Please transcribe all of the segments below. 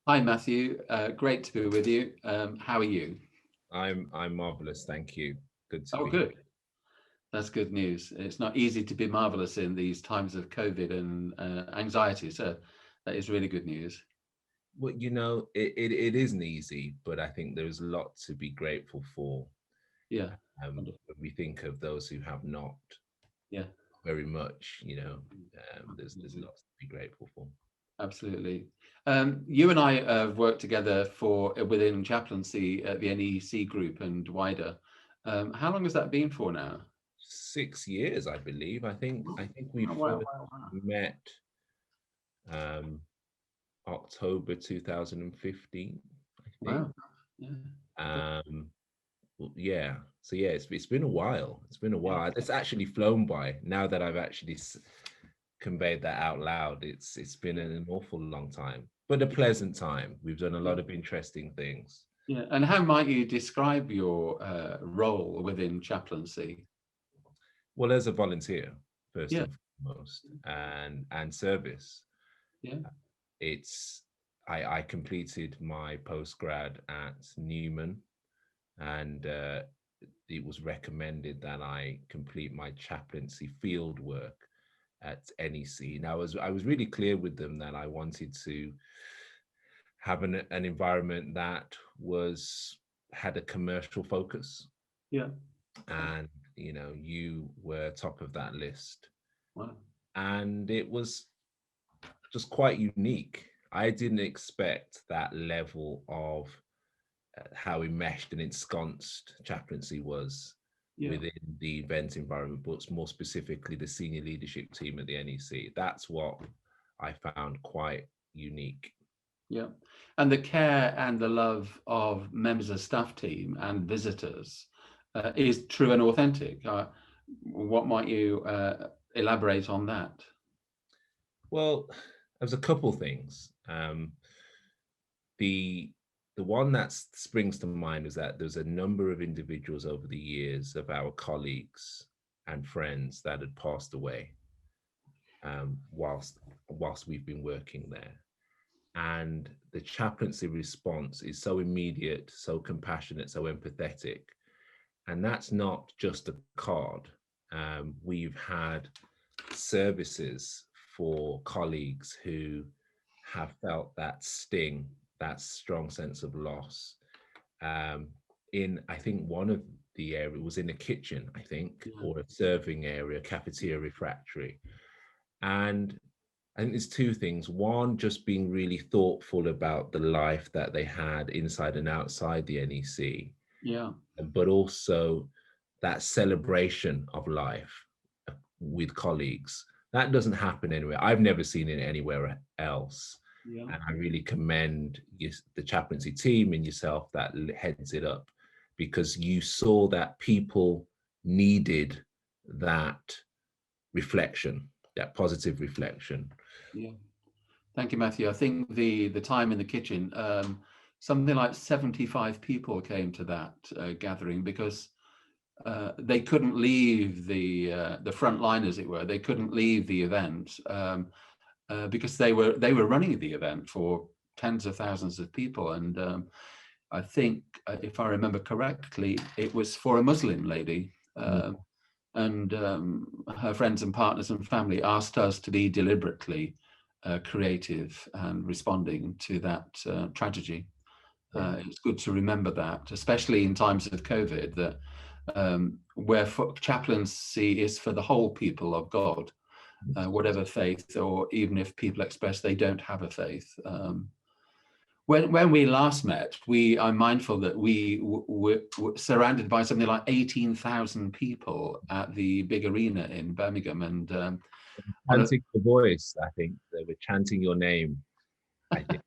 Hi, Matthew. Great to be with you. How are you? I'm marvelous, thank you. Good to Oh, be here. good. That's good news. It's not easy to be marvelous in these times of COVID and anxiety. So that is really good news. Well, it isn't easy, but I think there's a lot to be grateful for. Yeah. Wonderful. When we think of those who have not Yeah. very much, there's Absolutely. lots to be grateful for. Absolutely. You and I have worked together for within chaplaincy at the NEC group and wider. How long has that been for now? 6 years, I believe. I think we Oh, wow, first wow, wow. met um, October 2015, I think. Wow. Yeah. Um, yeah. So yeah, it's been a while. It's been a Yeah. while. It's actually flown by now that I've actually conveyed that out loud. It's been an awful long time, but a pleasant time. We've done a Yeah. lot of interesting things. Yeah, and how might you describe your role within chaplaincy? Well, as a volunteer, first Yeah, and foremost, and service. yeah, It's I completed my postgrad at Newman, and it was recommended that I complete my chaplaincy field work at NEC. Now, I was really clear with them that I wanted to have an environment that was had a commercial focus, yeah. and you were top of that list, Wow. and it was just quite unique. I didn't expect that level of how enmeshed and ensconced chaplaincy was Yeah, within the event environment, but more specifically the senior leadership team at the NEC. That's what I found quite unique. yeah. And the care and the love of members of staff team and visitors is true and authentic. What might you elaborate on that? Well, there's a couple things. The the one that springs to mind is that there's a number of individuals over the years of our colleagues and friends that had passed away, whilst we've been working there. And the chaplaincy response is so immediate, so compassionate, so empathetic. And that's not just a card. We've had services for colleagues who have felt that sting, that strong sense of loss. Um, I think one of the area was in a kitchen, I think, Yeah, or a serving area, cafeteria refractory. And I think there's two things. One, just being really thoughtful about the life that they had inside and outside the NEC, yeah, but also that celebration of life with colleagues. That doesn't happen anywhere. I've never seen it anywhere else. yeah, And I really commend the chaplaincy team and yourself that heads it up, because you saw that people needed that reflection, that positive reflection. yeah. Thank you, Matthew. I think the time in the kitchen, something like 75 people came to that gathering because they couldn't leave the front line, as it were. They couldn't leave the event because they were running the event for tens of thousands of people. And I think, if I remember correctly, it was for a Muslim lady. Mm. And her friends and partners and family asked us to be deliberately creative and responding to that tragedy. Yeah. It's good to remember that, especially in times of COVID, that where chaplaincy is for the whole people of God, whatever faith, or even if people express they don't have a faith. When we last met, I'm mindful that we were surrounded by something like 18,000 people at the big arena in Birmingham, and on a, Chanting the voice, I think they were chanting your name, I think.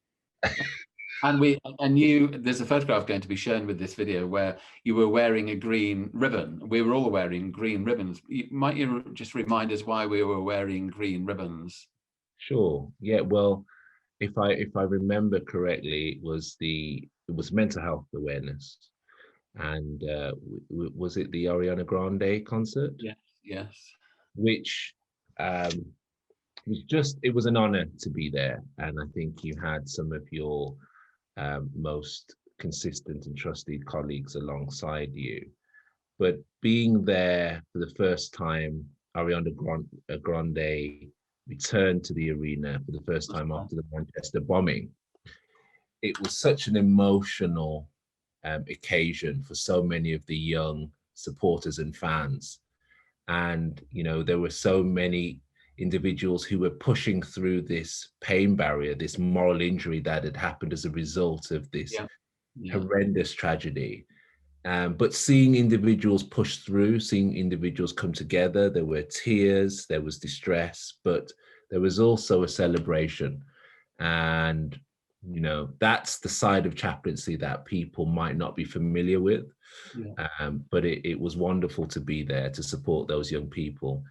and you, there's a photograph going to be shown with this video where you were wearing a green ribbon. We were all wearing green ribbons. Might you just remind us why we were wearing green ribbons? Sure. Yeah. Well, if I remember correctly, it was mental health awareness, and was it the Ariana Grande concert, Yes, yes, which um, it was an honor to be there. And I think you had some of your most consistent and trusted colleagues alongside you. But being there for the first time, Grande returned to the arena for the first time after the Manchester bombing. It was such an emotional occasion for so many of the young supporters and fans. And, you know, there were so many individuals who were pushing through this pain barrier, this moral injury that had happened as a result of this horrendous tragedy. But seeing individuals push through, seeing individuals come together, there were tears, there was distress, but there was also a celebration. And, you know, that's the side of chaplaincy that people might not be familiar with. But it was wonderful to be there to support those young people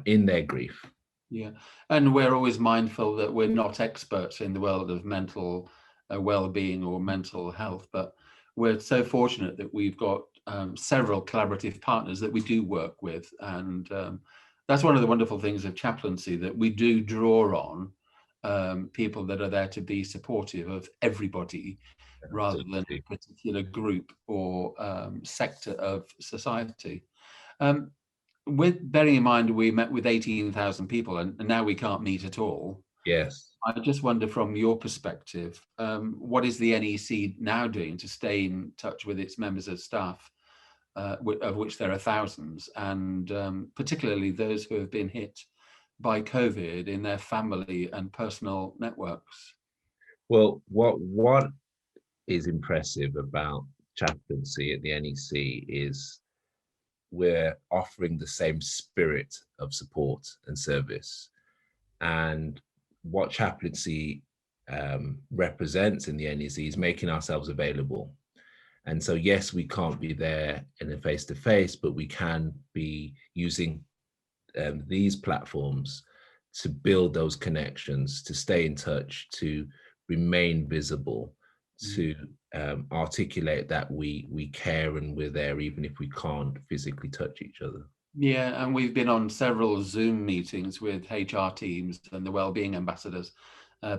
in their grief. Yeah, and we're always mindful that we're not experts in the world of mental well-being or mental health, but we're so fortunate that we've got several collaborative partners that we do work with, and that's one of the wonderful things of chaplaincy, that we do draw on people that are there to be supportive of everybody rather than a particular group or sector of society. With bearing in mind we met with 18,000 people and now we can't meet at all. Yes. I just wonder, from your perspective, what is the NEC now doing to stay in touch with its members of staff, of which there are thousands, and particularly those who have been hit by COVID in their family and personal networks? Well, what is impressive about chaplaincy at the NEC is we're offering the same spirit of support and service. And what chaplaincy represents in the NEC is making ourselves available. And so, yes, we can't be there in a face-to-face, but we can be using these platforms to build those connections, to stay in touch, to remain visible, to articulate that we care and we're there even if we can't physically touch each other. Yeah, and we've been on several Zoom meetings with HR teams and the wellbeing ambassadors.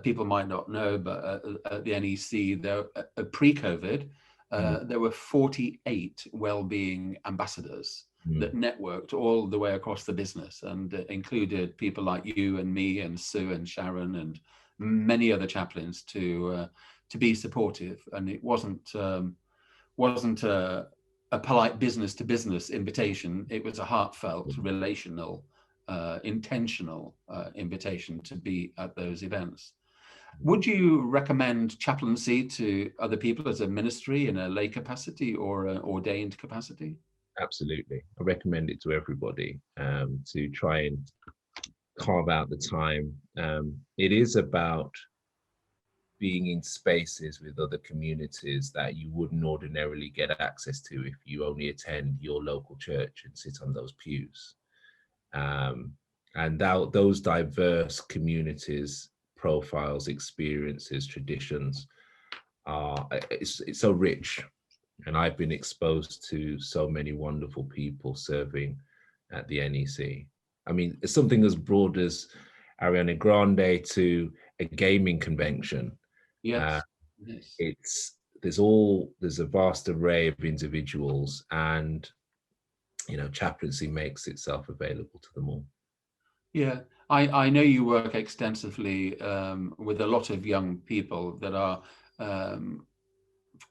People might not know, but at the NEC, there, pre-COVID, there were 48 wellbeing ambassadors that networked all the way across the business, and included people like you and me and Sue and Sharon and many other chaplains to be supportive. And it wasn't a polite business to business invitation. It was a heartfelt, relational, intentional invitation to be at those events. Would you recommend chaplaincy to other people as a ministry in a lay capacity or an ordained capacity? Absolutely. I recommend it to everybody to try and carve out the time. It is about being in spaces with other communities that you wouldn't ordinarily get access to if you only attend your local church and sit on those pews. And those diverse communities, profiles, experiences, traditions it's so rich. And I've been exposed to so many wonderful people serving at the NEC. I mean, it's something as broad as Ariana Grande to a gaming convention. Yes. There's a vast array of individuals, and you know, chaplaincy makes itself available to them all. Yeah, I know you work extensively with a lot of young people that are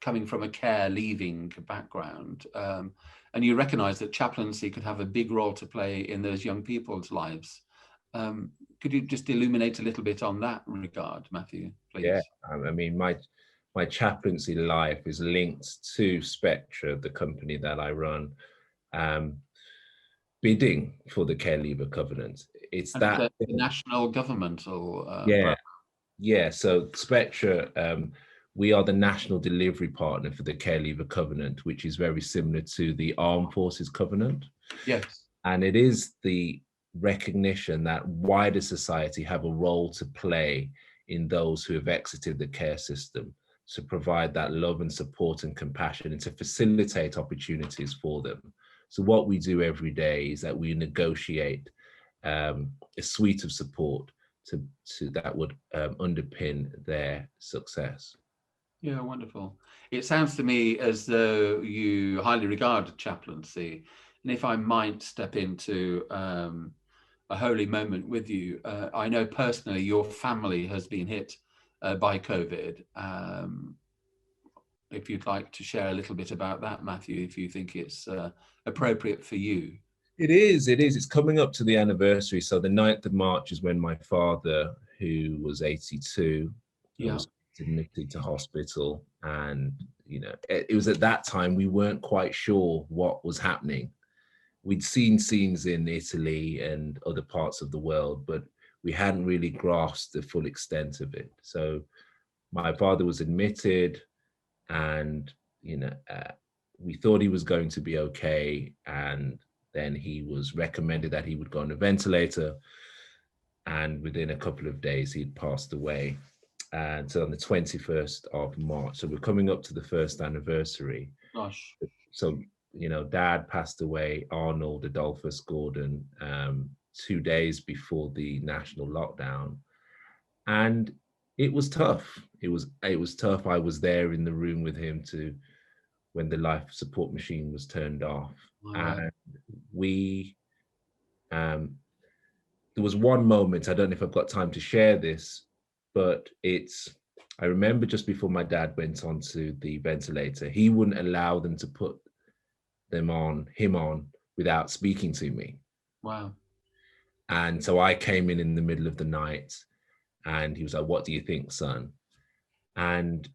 coming from a care leaving background, and you recognize that chaplaincy could have a big role to play in those young people's lives. Could you just illuminate a little bit on that regard, Matthew, please? Yeah, I mean, my chaplaincy life is linked to Spectra, the company that I run, bidding for the Care Leaver Covenant. It's and that the national governmental yeah. So Spectra, we are the national delivery partner for the Care Leaver Covenant, which is very similar to the Armed Forces Covenant. Yes, and it is the recognition that wider society have a role to play in those who have exited the care system, to provide that love and support and compassion and to facilitate opportunities for them. So what we do every day is that we negotiate a suite of support to that would underpin their success. Yeah, wonderful. It sounds to me as though you highly regard chaplaincy. And if I might step into a holy moment with you, I know personally your family has been hit by COVID. If you'd like to share a little bit about that, Matthew, if you think it's appropriate for you. It is. It's coming up to the anniversary. So the 9th of March is when my father, who was 82, was admitted to hospital. And, you know, it was at that time we weren't quite sure what was happening. We'd seen scenes in Italy and other parts of the world, but we hadn't really grasped the full extent of it. So my father was admitted, and, you know, we thought he was going to be okay. And then he was recommended that he would go on a ventilator. And within a couple of days, he'd passed away. And so on the 21st of March, so we're coming up to the first anniversary. Gosh. So, you know, Dad passed away, Arnold Adolphus Gordon, 2 days before the national lockdown. And it was tough. It was tough. I was there in the room with him when the life support machine was turned off. And we, there was one moment, I don't know if I've got time to share this, but I remember just before my dad went onto the ventilator, he wouldn't allow them to put him on without speaking to me. Wow. And so I came in the middle of the night, and he was like, "What do you think, son?" And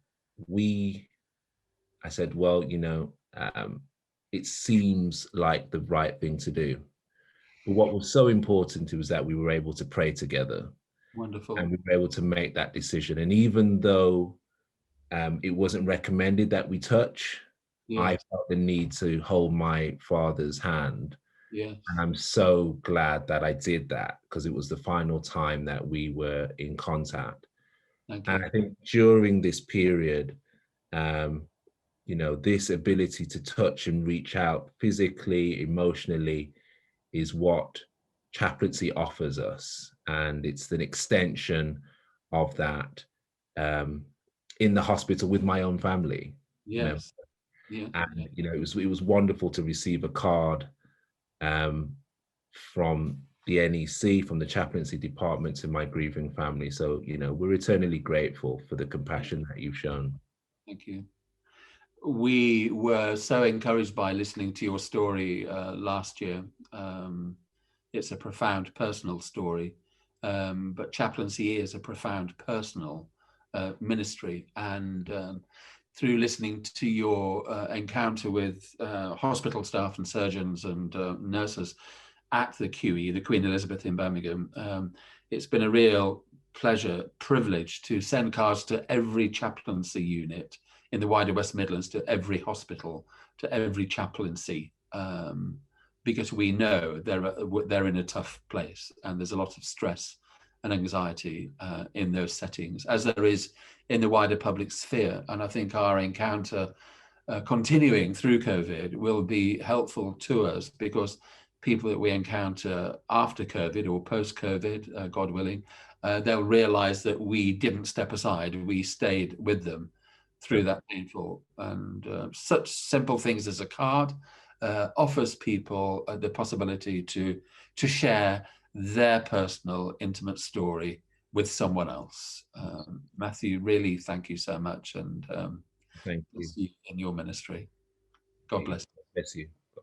I said, "Well, you know, it seems like the right thing to do." But what was so important was that we were able to pray together. Wonderful. And we were able to make that decision. And even though it wasn't recommended that we touch, I felt the need to hold my father's hand. Yes. And I'm so glad that I did that, because it was the final time that we were in contact. Thank you. And I think during this period, you know, this ability to touch and reach out physically, emotionally, is what chaplaincy offers us. And it's an extension of that in the hospital with my own family. Yes. Yeah. And, you know, it was wonderful to receive a card from the NEC, from the chaplaincy department, to my grieving family. So, you know, we're eternally grateful for the compassion that you've shown. Thank you. We were so encouraged by listening to your story last year. It's a profound personal story, but chaplaincy is a profound personal ministry. And through listening to your encounter with hospital staff and surgeons and nurses at the QE, the Queen Elizabeth in Birmingham, it's been a real pleasure, privilege to send cards to every chaplaincy unit in the wider West Midlands, to every hospital, to every chaplaincy, because we know they're in a tough place, and there's a lot of stress and anxiety in those settings, as there is in the wider public sphere. And I think our encounter continuing through COVID will be helpful to us, because people that we encounter after COVID or post-COVID, God willing, they'll realize that we didn't step aside, we stayed with them through that painful. And such simple things as a card offers people the possibility to share their personal, intimate story with someone else. Matthew, really thank you so much, and thank you in your ministry. God bless you. Bless you.